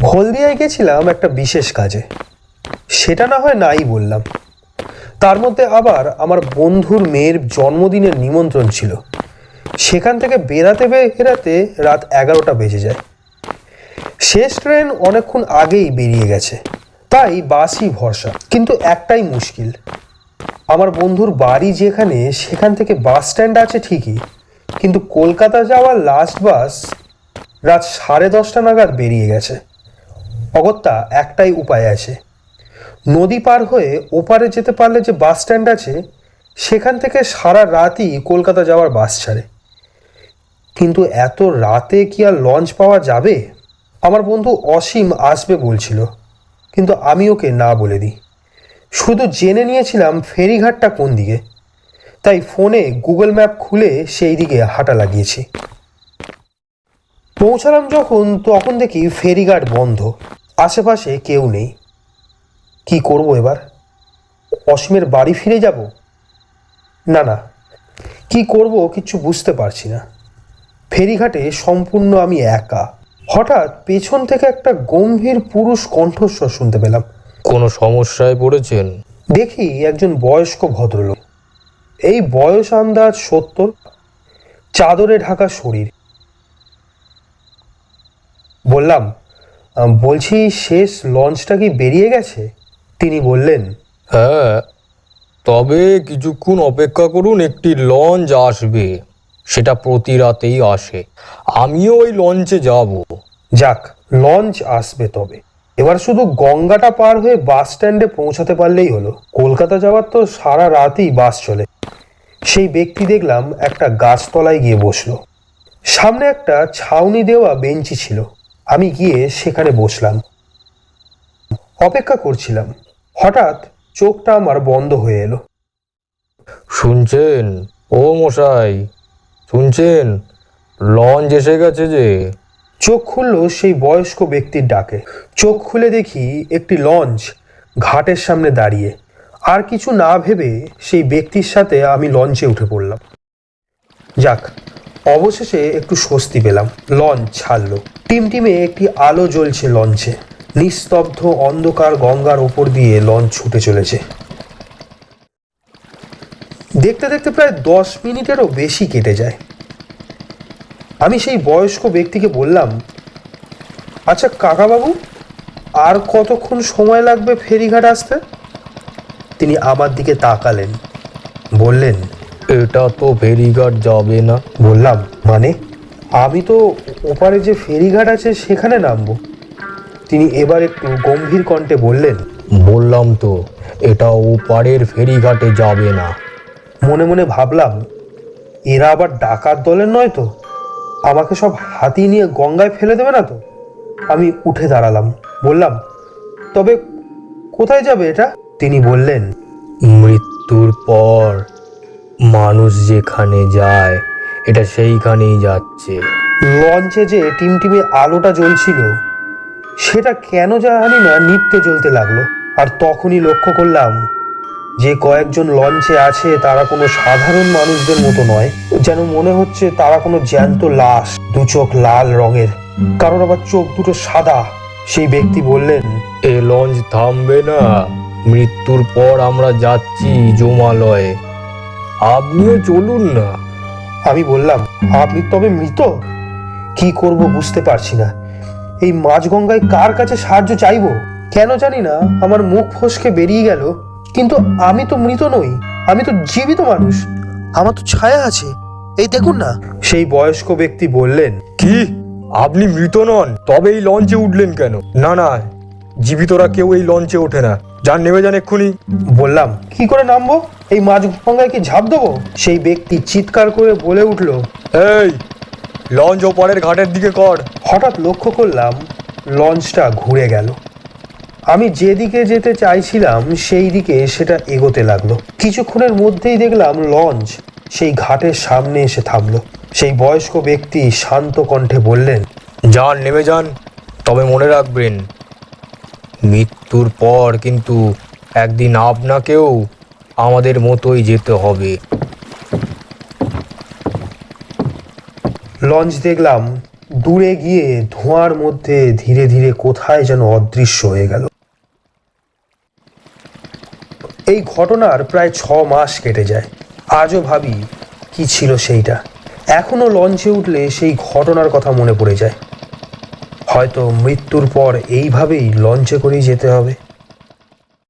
হলদিয়ায় গেছিলাম একটা বিশেষ কাজে, সেটা না হয় নাই বললাম। তার মধ্যে আবার আমার বন্ধুর মেয়ের জন্মদিনের নিমন্ত্রণ ছিল। সেখান থেকে বেরাতে রাত 11টা বেজে যায়। শেষ ট্রেন অনেকক্ষণ আগেই বেরিয়ে গেছে, তাই বাসই ভরসা। কিন্তু একটাই মুশকিল, আমার বন্ধুর বাড়ি যেখানে সেখান থেকে বাস স্ট্যান্ড আছে ঠিকই, কিন্তু কলকাতা যাওয়ার লাস্ট বাস রাত 10:30 নাগাদ বেরিয়ে গেছে। অগত্যা একটাই উপায় আছে, নদী পার হয়ে ওপারে যেতে পারলে যে বাস স্ট্যান্ড আছে সেখান থেকে সারা রাতই কলকাতা যাওয়ার বাস ছাড়ে। কিন্তু এত রাতে কি আর লঞ্চ পাওয়া যাবে? আমার বন্ধু অসীম আসবে বলছিল, কিন্তু আমি ওকে না বলে দিই। শুধু জেনে নিয়েছিলাম ফেরিঘাটটা কোন দিকে, তাই ফোনে গুগল ম্যাপ খুলে সেই দিকে হাঁটা লাগিয়েছি। পৌঁছালাম যখন, তখন দেখি ফেরিঘাট বন্ধ, আশেপাশে কেউ নেই। কি করব এবার? অসীমের বাড়ি ফিরে যাব? না, কি করব কিচ্ছু বুঝতে পারছি না। ফেরিঘাটে সম্পূর্ণ আমি একা। হঠাৎ পেছন থেকে একটা গম্ভীর পুরুষ কণ্ঠস্বর শুনতে পেলাম। কোনো সমস্যায় পড়েছেন? দেখি একজন বয়স্ক ভদ্রলোক, এই বয়স আন্দাজ 70, চাদরে ঢাকা শরীর। বললাম, বলছি শেষ লঞ্চটা কি বেরিয়ে গেছে? তিনি বললেন, হ্যাঁ, তবে কিছুক্ষণ অপেক্ষা করুন, একটি লঞ্চ আসবে। সেটা প্রতি রাতেই আসে। আমিও ওই লঞ্চে যাব। যাক, লঞ্চ আসবে তবে। এবার শুধু গঙ্গাটা পার হয়ে বাস স্ট্যান্ডে পৌঁছাতে পারলেই হলো। কলকাতা যাওয়ার তো সারা রাতই বাস চলে। সেই ব্যক্তি দেখলাম একটা গাছতলায় গিয়ে বসলো। সামনে একটা ছাউনি দেওয়া বেঞ্চি ছিল। আমি গিয়ে সেখানে বসলাম, অপেক্ষা করছিলাম। হঠাৎ চোখটা আমার বন্ধ হয়ে এলো। শুনছেন ও মশাই, শুনছেন? লঞ্চ এসে গেছে যে। চোখ খুললো সেই বয়স্ক ব্যক্তির ডাকে। চোখ খুলে দেখি একটি লঞ্চ ঘাটের সামনে দাঁড়িয়ে। আর কিছু না ভেবে সেই ব্যক্তির সাথে আমি লঞ্চে উঠে পড়লাম। যাক, অবশেষে একটু স্বস্তি পেলাম। লঞ্চ ছাড়লো। টিমটিমে একটি আলো জ্বলছে লঞ্চে। নিস্তব্ধ অন্ধকার গঙ্গার ওপর দিয়ে লঞ্চ ছুটে চলেছে। দেখতে দেখতে প্রায় 10 মিনিটেরও বেশি কেটে যায়। আমি সেই বয়স্ক ব্যক্তিকে বললাম, আচ্ছা কাকাবাবু, আর কতক্ষণ সময় লাগবে ফেরিঘাট আসতে? তিনি আমার দিকে তাকালেন, বললেন, এটা তো ফেরিঘাট যাবে না। বললাম, মানে? আমি তো ওপারে যে ফেরিঘাট আছে সেখানে নামবো। তিনি এবার একটু গম্ভীর কণ্ঠে বললেন, বললাম তো, এটা ওপারের ফেরিঘাটে যাবে না। মনে মনে ভাবলাম, এরা আবার ডাকাত দলের নয় তো? আমাকে সব হাতি নিয়ে গঙ্গায় ফেলে দেবে না তো? আমি উঠে দাঁড়ালাম, বললাম, তবে কোথায় যাবে এটা? তিনি বললেন, মৃত্যুর পর মানুষ যেখানে যায়, এটা সেইখানেই যাচ্ছে। লঞ্চে যে টিমটিমে আলোটা জ্বলছিল সেটা কেন জানি না নিত্যে জ্বলতে লাগলো। আর তখনই লক্ষ্য করলাম যে কয়েকজন লঞ্চে আছে তারা কোনো সাধারণ মানুষদের মতো নয়। যেন মনে হচ্ছে তারা কোনো জ্যান্ত লাশ। দু চোখ লাল রঙের, কারোর আবার চোখ দুটো সাদা। সেই ব্যক্তি বললেন, এ লঞ্চ থামবে না। মৃত্যুর পর আমরা যাচ্ছি জমালয়ে, আপনিও চলুন না। আমি বললাম, আপনি তবে মৃত? কি করব বুঝতে পারছি না। এই মাঝগঙ্গায় কার কাছে সাহায্য চাইবো? কেন জানি না আমার মুখ ফসকে বেরিয়ে গেল, কিন্তু আমি তো মৃত নই, আমি তো জীবিত মানুষ। আমার তো ছায়া আছে, এই দেখুন না। সেই বয়স্ক ব্যক্তি বললেন, কি, আপনি মৃত নন? তবে এই লঞ্চে উঠলেন কেন? না না, জীবিতরা কেউ এই লঞ্চে ওঠে না। যান, নেমে যান এক্ষুনি। বললাম, কি করে নামবো? এই মাঝগঙ্গায় কি ঝাঁপ দেবো? সেই ব্যক্তি চিৎকার করে বলে উঠল, এই লঞ্চ ওপারের ঘাটের দিকে কর। হঠাৎ লক্ষ্য করলাম লঞ্চটা ঘুরে গেল। আমি যেদিকে যেতে চাইছিলাম সেই দিকে সেটা এগোতে লাগলো। কিছুক্ষণের মধ্যেই দেখলাম লঞ্চ সেই ঘাটের সামনে এসে থামলো। সেই বয়স্ক ব্যক্তি শান্ত কণ্ঠে বললেন, যান, নেমে যান। তবে মনে রাখবেন, মৃত্যুর পর কিন্তু একদিন আপনাকেও আমাদের মতোই যেতে হবে। লঞ্চ দেখলাম দূরে গিয়ে ধোঁয়ার মধ্যে ধীরে ধীরে কোথায় যেন অদৃশ্য হয়ে গেল। এই ঘটনার প্রায় 6 মাস কেটে যায়। আজও ভাবি কি ছিল সেইটা। এখনো লঞ্চে উঠলে সেই ঘটনার কথা মনে পড়ে যায়। হয়তো মৃত্যুর পর এইভাবেই লঞ্চে করেই যেতে হবে।